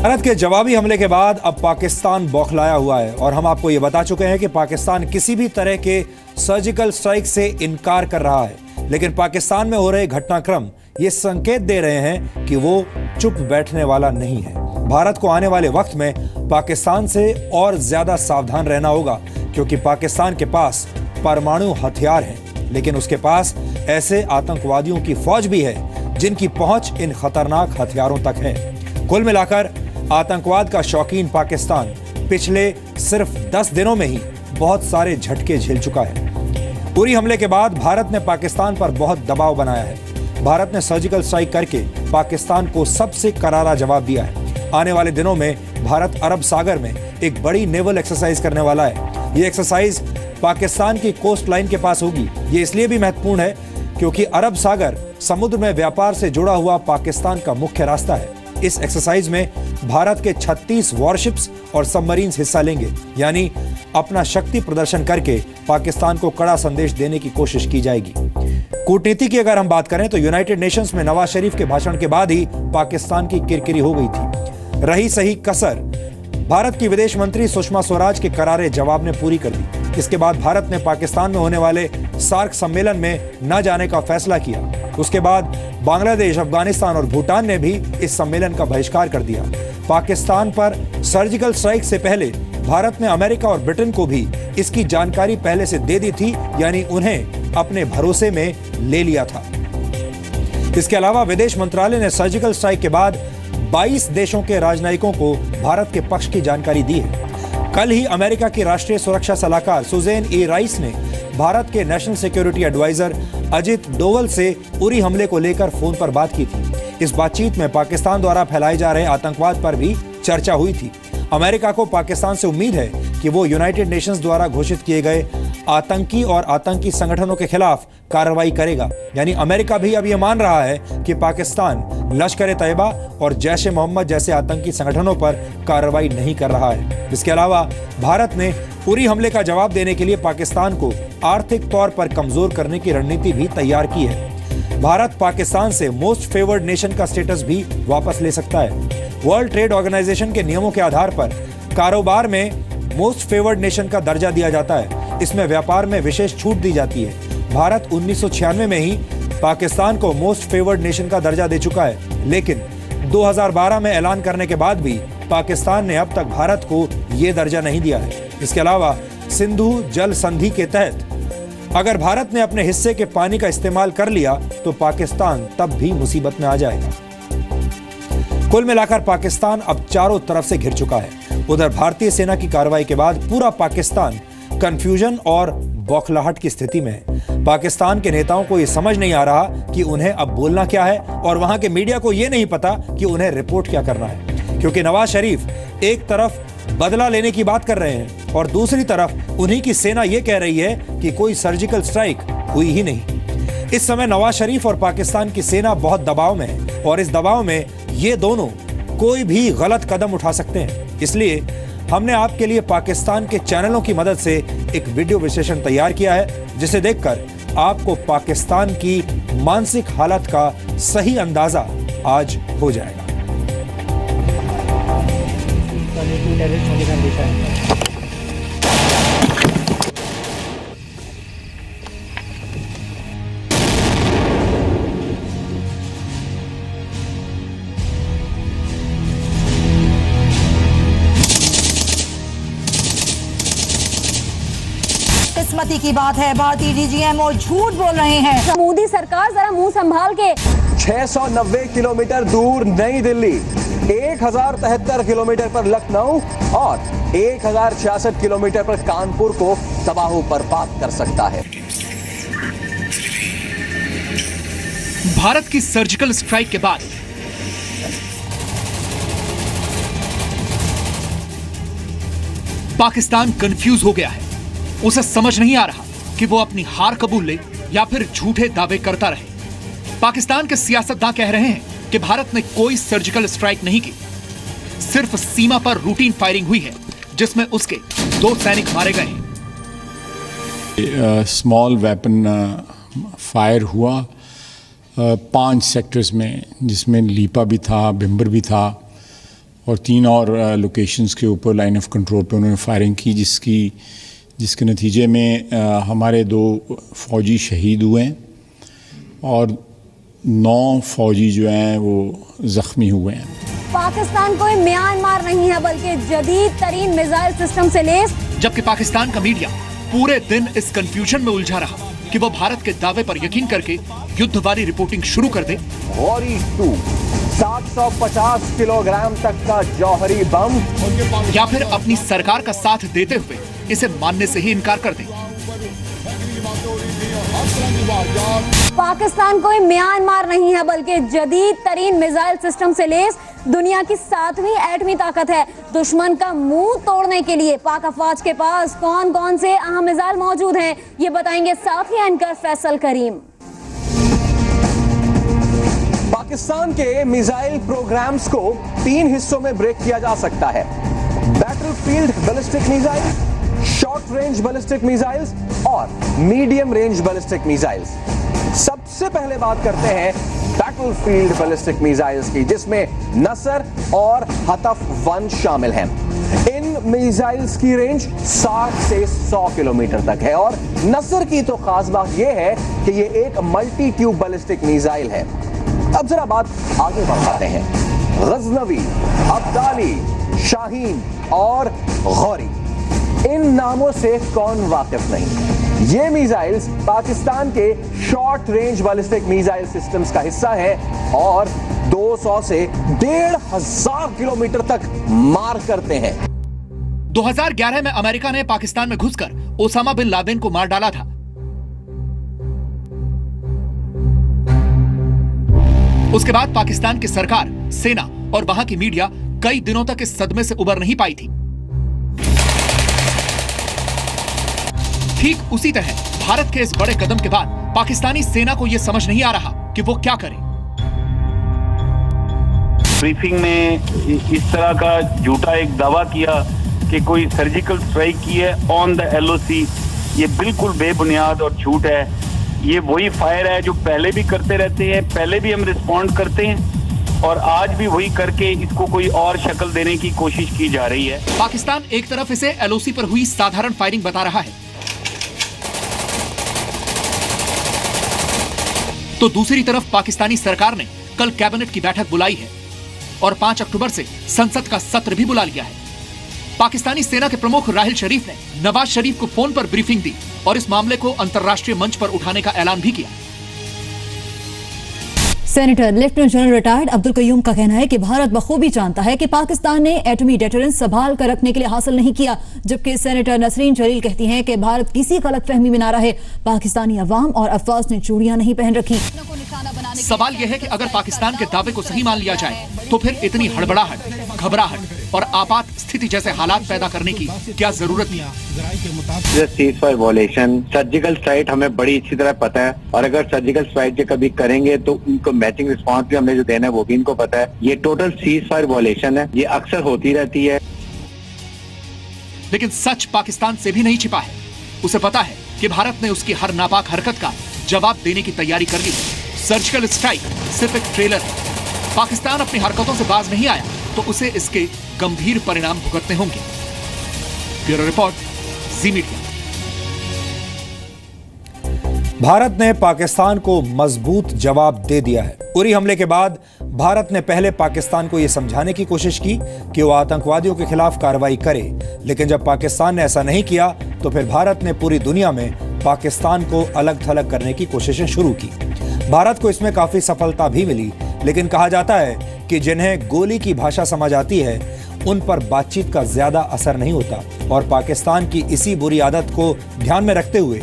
भारत के जवाबी हमले के बाद अब पाकिस्तान बौखलाया हुआ है और हम आपको ये बता चुके हैं कि पाकिस्तान किसी भी तरह के सर्जिकल स्ट्राइक से इनकार कर रहा है। लेकिन पाकिस्तान में हो रहे घटनाक्रम ये संकेत दे रहे हैं कि वो चुप बैठने वाला नहीं है। भारत को आने वाले वक्त में पाकिस्तान से और ज्यादा सावधान रहना होगा, क्योंकि पाकिस्तान के पास परमाणु हथियार हैं, लेकिन उसके पास ऐसे आतंकवादियों की फौज भी है जिनकी पहुंच इन खतरनाक हथियारों तक है। कुल मिलाकर आतंकवाद का शौकीन पाकिस्तान पिछले सिर्फ 10 दिनों में ही बहुत सारे झटके झेल चुका है। उरी हमले के बाद भारत ने पाकिस्तान पर बहुत दबाव बनाया है। भारत ने सर्जिकल स्ट्राइक करके पाकिस्तान को सबसे करारा जवाब दिया है। आने वाले दिनों में भारत अरब सागर में एक बड़ी नेवल एक्सरसाइज करने वाला है। ये एक्सरसाइज पाकिस्तान की कोस्ट लाइन के पास होगी। ये इसलिए भी महत्वपूर्ण है क्योंकि अरब सागर समुद्र में व्यापार से जुड़ा हुआ पाकिस्तान का मुख्य रास्ता है। इस एक्सरसाइज में भारत के 36 वॉरशिप्स और सबमरीन्स हिस्सा लेंगे, यानी अपना शक्ति प्रदर्शन करके पाकिस्तान को कड़ा संदेश देने की कोशिश की जाएगी। कूटनीति की अगर हम बात करें तो यूनाइटेड नेशंस में नवाज शरीफ के भाषण के बाद ही पाकिस्तान की किरकिरी हो गई थी। रही सही कसर भारत की विदेश मंत्री सुषमा स्वराज के करारे जवाब ने पूरी कर दी। इसके बाद भारत ने पाकिस्तान में होने वाले सार्क सम्मेलन में न जाने का फैसला किया। उसके बाद बांग्लादेश, अफगानिस्तान और भूटान ने भी इस सम्मेलन का बहिष्कार कर दिया। पाकिस्तान पर सर्जिकल स्ट्राइक से पहले भारत ने अमेरिका और ब्रिटेन को भी इसकी जानकारी पहले से दे दी थी, यानी उन्हें अपने भरोसे में ले लिया था। इसके अलावा विदेश मंत्रालय ने सर्जिकल स्ट्राइक के बाद 22 देशों के राजनयिकों को भारत के पक्ष की जानकारी दी है। कल ही अमेरिका की राष्ट्रीय सुरक्षा सलाहकार सुजैन ए राइस ने भारत के national security adviser Ajit Doval से उरी हमले को लेकर फोन पर बात की थी। इस बातचीत में पाकिस्तान द्वारा फैलाए जा रहे आतंकवाद पर भी चर्चा हुई थी। अमेरिका को पाकिस्तान से उम्मीद है कि वो यूनाइटेड नेशंस द्वारा घोषित किए गए आतंकी और आतंकी संगठनों के खिलाफ कार्रवाई करेगा। यानी अमेरिका भी अब ये मान रहा है कि पाकिस्तान लश्कर-ए-तैयबा और जैश-ए-मोहम्मद जैसे आतंकी संगठनों पर कार्रवाई नहीं कर रहा है। इसके अलावा भारत ने उरी हमले का जवाब देने के लिए पाकिस्तान को आर्थिक तौर पर कमजोर करने की रणनीति भी तैयार की है। भारत पाकिस्तान से मोस्ट फेवर्ड नेशन का स्टेटस भी वापस ले सकता है। वर्ल्ड ट्रेड ऑर्गेनाइजेशन के नियमों के आधार पर कारोबार में मोस्ट फेवर्ड नेशन का दर्जा दिया जाता है। इसमें व्यापार में विशेष छूट दी जाती है। भारत 1996 में ही पाकिस्तान को मोस्ट फेवर्ड नेशन का दर्जा दे चुका है, लेकिन 2012 में ऐलान करने के बाद भी पाकिस्तान ने अब तक भारत को यह दर्जा नहीं दिया है। इसके अलावा सिंधु जल संधि के तहत अगर भारत ने अपने हिस्से के पानी का इस्तेमाल कर लिया तो पाकिस्तान तब भी मुसीबत में आ जाएगा। कुल मिलाकर पाकिस्तान अब चारों तरफ से घिर चुका है। उधर भारतीय सेना की कार्रवाई के बाद पूरा पाकिस्तान कंफ्यूजन और बौखलाहट की स्थिति में है। पाकिस्तान के नेताओं को यह समझ नहीं आ रहा कि उन्हें अब बोलना क्या है और वहां के मीडिया को यह नहीं पता कि उन्हें रिपोर्ट क्या करना है, क्योंकि नवाज शरीफ एक तरफ बदला लेने की बात कर रहे हैं और दूसरी तरफ उन्हीं की सेना यह कह रही है कि कोई सर्जिकल स्ट्राइक हुई ही नहीं। इस समय नवाज शरीफ और पाकिस्तान की सेना बहुत दबाव में है और इस दबाव में ये दोनों कोई भी गलत कदम उठा सकते हैं। इसलिए हमने आपके लिए पाकिस्तान के चैनलों की मदद से एक वीडियो विश्लेषण तैयार किया है, जिसे देखकर आपको पाकिस्तान की मानसिक हालत का सही अंदाजा आज हो जाएगा। किस्मती की बात है, भारतीय डीजीएमओ झूठ बोल रहे हैं। मोदी सरकार जरा मुंह संभाल के। 690 किलोमीटर दूर नई दिल्ली, 1073 किलोमीटर पर लखनऊ और 1066 किलोमीटर पर कानपुर को तबाह बर्बाद कर सकता है। भारत की सर्जिकल स्ट्राइक के बाद पाकिस्तान कंफ्यूज हो गया है। उसे समझ नहीं आ रहा कि वो अपनी हार कबूल ले या फिर झूठे दावे करता रहे। पाकिस्तान के सियासतदां कह रहे हैं कि भारत ने कोई सर्जिकल स्ट्राइक नहीं की, सिर्फ सीमा पर रूटीन फायरिंग हुई है जिसमें उसके 2 सैनिक मारे गए हैं। स्मॉल वेपन फायर हुआ 5 सेक्टर्स में, जिसमें लीपा भी था, भिम्बर भी था और 3 और लोकेशंस के ऊपर लाइन ऑफ कंट्रोल पे उन्होंने फायरिंग की, जिसके नतीजे में हमारे 2 फौजी शहीद हुए हैं और 9 फौजी जो हैं वो ज़ख्मी हुए हैं। पाकिस्तान कोई म्यांमार नहीं है बल्कि जदीद तरीन मिसाइल सिस्टम से लैस। जबकि पाकिस्तान का मीडिया पूरे दिन इस कंफ्यूजन में उलझा रहा कि वो भारत के दावे पर यकीन करके युद्ध वाली रिपोर्टिंग शुरू कर दे। गौरी 2 750 किलोग्राम तक का जौहरी बम, या फिर अपनी सरकार का साथ देते हुए इसे मानने से ही इनकार कर दे। पाकिस्तान कोई म्यांमार नहीं है बल्कि जदीद तरीन मिसाइल सिस्टम से लैस दुनिया की 7वीं एटमी ताकत है। दुश्मन का मुंह तोड़ने के लिए पाक अफवाज के पास कौन कौन से अहम मिसाइल मौजूद हैं, ये बताएंगे साथी एंकर फैसल करीम। पाकिस्तान के मिसाइल प्रोग्राम्स को 3 हिस्सों में ब्रेक किया जा सकता है। Battlefield ballistic missile, short range ballistic missiles और मीडियम रेंज बैलिस्टिक मिसाइल्स। सबसे पहले बात करते हैं बैटलफील्ड बैलिस्टिक मिसाइल्स की, जिसमें नसर और हतफ 1 शामिल हैं। इन मिसाइल्स की रेंज 60 से 100 किलोमीटर तक है और नसर की तो खास बात यह है कि यह एक मल्टी ट्यूब बैलिस्टिक मिसाइल है। अब जरा बात आगे बढ़ाते हैं। गजनवी, अब्दाली, शाहीन और गौरी, इन नामों से कौन वाकिफ नहीं। ये मिसाइल्स पाकिस्तान के short range ballistic missile systems का हिस्सा है और 200 से 1500 किलोमीटर तक मार करते हैं। 2011 में अमेरिका ने पाकिस्तान में घुसकर ओसामा बिन लादेन को मार डाला था। उसके बाद पाकिस्तान की सरकार, सेना और वहां की मीडिया कई दिनों तक इस सदमे से उबर नहीं पाई थी। ठीक उसी तरह भारत के इस बड़े कदम के बाद पाकिस्तानी सेना को यह समझ नहीं आ रहा कि वो क्या करे। ब्रीफिंग में इस तरह का झूठा एक दावा किया कि कोई सर्जिकल स्ट्राइक की है ऑन द LOC, ये बिल्कुल बेबुनियाद और झूठ है। ये वही फायर है जो पहले भी करते रहते हैं, पहले भी हम रिस्पॉन्ड करते हैं और आज भी वही करके इसको कोई और शक्ल देने की कोशिश की जा रही है। पाकिस्तान एक तरफ इसे LOC पर हुई साधारण फायरिंग बता रहा है, तो दूसरी तरफ पाकिस्तानी सरकार ने कल कैबिनेट की बैठक बुलाई है और 5 अक्टूबर से संसद का सत्र भी बुला लिया है। पाकिस्तानी सेना के प्रमुख राहिल शरीफ ने नवाज शरीफ को फोन पर ब्रीफिंग दी और इस मामले को अंतर्राष्ट्रीय मंच पर उठाने का ऐलान भी किया। Senator lieutenant general retired Abdul Qayyum का कहना है कि भारत बखूबी जानता है कि पाकिस्तान ने एटमी डेटरेंस संभाल कर रखने के लिए हासिल नहीं किया, जबकि सेनेटर नसरीन जलील कहती हैं कि भारत किसी गलतफहमी में ना रहे। पाकिस्तानी अवाम और अफवाज ने चूड़ियां नहीं पहन रखी। सवाल यह है कि अगर पाकिस्तान के दावे को सही मान लिया जाए तो फिर इतनी हड़बड़ाहट, घबराहट और आपात स्थिति जैसे हालात पैदा करने की क्या जरूरत है। सीज़फायर वॉयलेशन, सर्जिकल स्ट्राइक हमें बड़ी अच्छी तरह पता है और अगर सर्जिकल स्ट्राइक के कभी करेंगे तो उनको मैचिंग रिस्पांस भी हमें जो देना है वो भी इनको पता है। ये टोटल सीज़फायर वॉयलेशन है, ये अक्सर होती रहती है। लेकिन सच पाकिस्तान से भी नहीं छिपा है। उसे पता है कि भारत ने उसकी हर नापाक हरकत का जवाब देने की तैयारी कर ली है। सर्जिकल स्ट्राइक सिर्फ एक ट्रेलर है। पाकिस्तान अपनी हरकतों से बाज नहीं आया तो उसे इसके गंभीर परिणाम भुगतने होंगे। ब्यूरो रिपोर्ट, जी मीडिया। भारत ने पाकिस्तान को मजबूत जवाब दे दिया है। उरी हमले के बाद भारत ने पहले पाकिस्तान को यह समझाने की कोशिश की कि वो आतंकवादियों के खिलाफ कार्रवाई करे, लेकिन जब पाकिस्तान ने ऐसा नहीं किया तो फिर भारत ने पूरी दुनिया में पाकिस्तान को अलग थलग करने की कोशिशें शुरू की। भारत को इसमें काफी सफलता भी मिली, लेकिन कहा जाता है कि जिन्हें गोली की भाषा समझ आती है उन पर बातचीत का ज्यादा असर नहीं होता और पाकिस्तान की इसी बुरी आदत को ध्यान में रखते हुए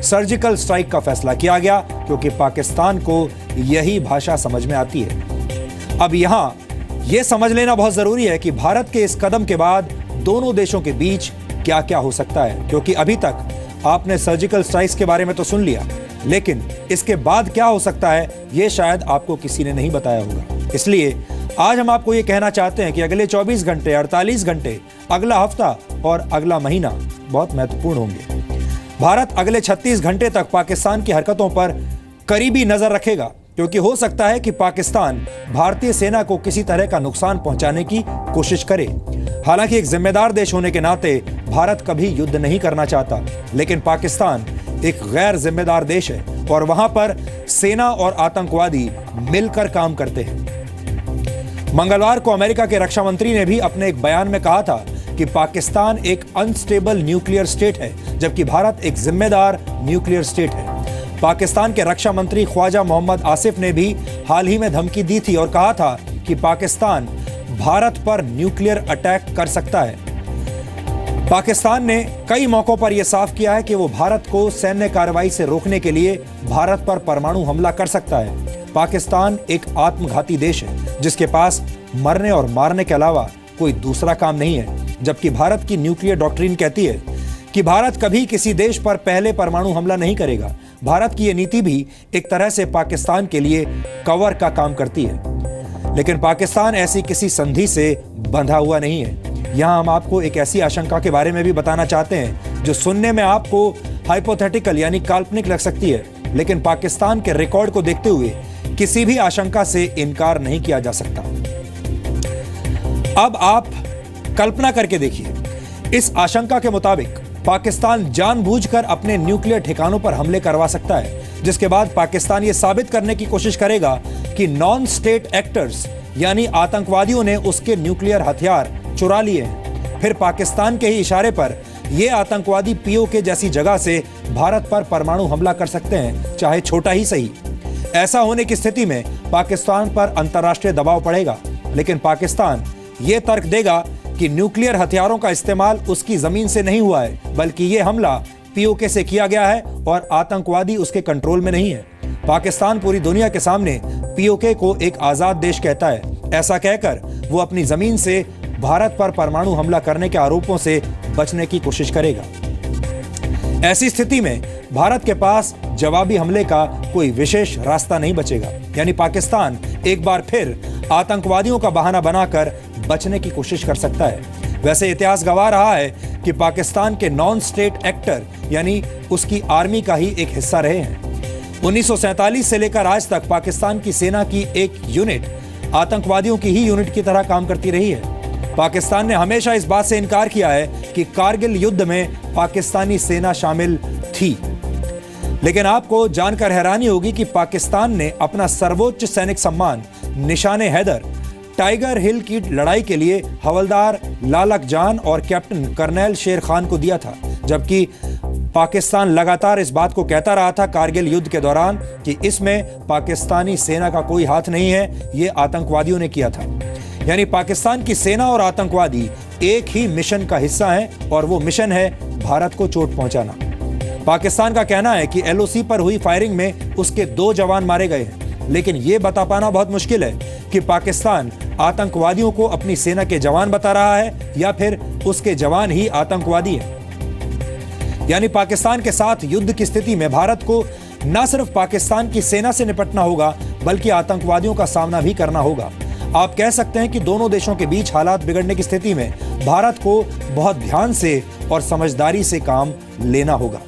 सर्जिकल स्ट्राइक का फैसला किया गया, क्योंकि पाकिस्तान को यही भाषा समझ में आती है। अब यहां यह समझ लेना बहुत जरूरी है कि भारत के इस कदम के बाद दोनों देशों के बीच क्या क्या हो सकता है, क्योंकि अभी तक आपने सर्जिकल स्ट्राइक्स के बारे में तो सुन लिया, लेकिन इसके बाद क्या हो सकता है यह शायद आपको किसी ने नहीं बताया होगा। इसलिए आज हम आपको यह कहना चाहते हैं कि अगले 24 घंटे, 48 घंटे, अगला हफ्ता और अगला महीना बहुत महत्वपूर्ण होंगे। भारत अगले 36 घंटे तक पाकिस्तान की हरकतों पर करीबी नजर रखेगा क्योंकि हो सकता है कि पाकिस्तान भारतीय सेना को किसी तरह का नुकसान पहुंचाने की कोशिश करे। हालांकि एक जिम्मेदार देश होने के नाते भारत कभी युद्ध नहीं करना चाहता, लेकिन पाकिस्तान एक गैर जिम्मेदार देश है और वहां पर सेना और आतंकवादी मिलकर काम करते हैं। मंगलवार को अमेरिका के रक्षा मंत्री ने भी अपने एक बयान में कहा था कि पाकिस्तान एक अनस्टेबल न्यूक्लियर स्टेट है, जबकि भारत एक जिम्मेदार न्यूक्लियर स्टेट है। पाकिस्तान के रक्षा मंत्री ख्वाजा मोहम्मद आसिफ ने भी हाल ही में धमकी दी थी और कहा था कि पाकिस्तान भारत पर न्यूक्लियर अटैक कर सकता है। पाकिस्तान ने कई मौकों पर यह साफ किया है कि वो भारत को सैन्य कार्रवाई से रोकने के लिए भारत पर परमाणु हमला कर सकता है। पाकिस्तान एक आत्मघाती देश है जिसके पास मरने और मारने के अलावा कोई दूसरा काम नहीं है, जबकि भारत की न्यूक्लियर डॉक्ट्रिन कहती है कि भारत कभी किसी देश पर पहले परमाणु हमला नहीं करेगा। भारत की यह नीति भी एक तरह से पाकिस्तान के लिए कवर का काम करती है, लेकिन पाकिस्तान ऐसी किसी संधि से बंधा हुआ नहीं है। यहां हम आपको एक ऐसी आशंका के बारे में भी बताना चाहते हैं जो सुनने में आपको हाइपोथेटिकल यानी काल्पनिक लग सकती है, लेकिन पाकिस्तान के रिकॉर्ड को देखते हुए किसी भी आशंका से इनकार नहीं किया जा सकता। अब आप कल्पना करके देखिए, इस आशंका के मुताबिक पाकिस्तान जानबूझकर अपने न्यूक्लियर ठिकानों पर हमले करवा सकता है, जिसके बाद पाकिस्तान यह साबित करने की कोशिश करेगा कि नॉन स्टेट एक्टर्स यानी आतंकवादियों ने उसके न्यूक्लियर हथियार चुरा लिए हैं। फिर पाकिस्तान के ही इशारे पर यह आतंकवादी पीओके जैसी जगह से भारत पर परमाणु हमला कर सकते हैं, चाहे छोटा ही सही। ऐसा होने की स्थिति में पाकिस्तान पर अंतर्राष्ट्रीय दबाव पड़ेगा, लेकिन पाकिस्तान यह तर्क देगा कि न्यूक्लियर हथियारों का इस्तेमाल उसकी जमीन से नहीं हुआ है, बल्कि यह हमला पीओके से किया गया है और आतंकवादी उसके कंट्रोल में नहीं है। पाकिस्तान पूरी दुनिया के सामने पीओके को एक आजाद देश कहता है। ऐसा कहकर वो अपनी जमीन से भारत पर परमाणु हमला करने के आरोपों से बचने की कोशिश करेगा। ऐसी स्थिति में भारत के पास जवाबी हमले का कोई विशेष रास्ता नहीं बचेगा, यानी पाकिस्तान एक बार फिर आतंकवादियों का बहाना बनाकर बचने की कोशिश कर सकता है। वैसे इतिहास गवाह रहा है कि पाकिस्तान के नॉन स्टेट एक्टर यानी उसकी आर्मी का ही एक हिस्सा रहे हैं। 1947 से लेकर आज तक पाकिस्तान की सेना की एक यूनिट आतंकवादियों की ही यूनिट की तरह काम करती रही है। पाकिस्तान ने हमेशा इस बात से इनकार किया है कि कारगिल युद्ध में पाकिस्तानी सेना शामिल थी, लेकिन आपको जानकर हैरानी होगी कि पाकिस्तान ने अपना सर्वोच्च सैनिक सम्मान निशाने हैदर टाइगर हिल की लड़ाई के लिए हवलदार लालक जान और कैप्टन कर्नल शेर खान को दिया था, जबकि पाकिस्तान लगातार इस बात को कहता रहा था कारगिल युद्ध के दौरान कि इसमें पाकिस्तानी सेना का कोई हाथ नहीं है, ये आतंकवादियों ने किया था। यानी पाकिस्तान की सेना और आतंकवादी एक ही मिशन का हिस्सा हैं और वो मिशन है भारत को चोट पहुंचाना। पाकिस्तान का कहना है कि एलओसी पर हुई फायरिंग में उसके 2 जवान मारे गए हैं, लेकिन यह बता पाना बहुत मुश्किल है कि पाकिस्तान आतंकवादियों को अपनी सेना के जवान बता रहा है या फिर उसके जवान ही आतंकवादी हैं। यानी पाकिस्तान के साथ युद्ध की स्थिति में भारत को न सिर्फ पाकिस्तान की सेना से निपटना होगा, बल्कि आतंकवादियों का सामना भी करना होगा। आप कह सकते हैं कि दोनों देशों के बीच हालात बिगड़ने की स्थिति में भारत को बहुत ध्यान से और समझदारी से काम लेना होगा।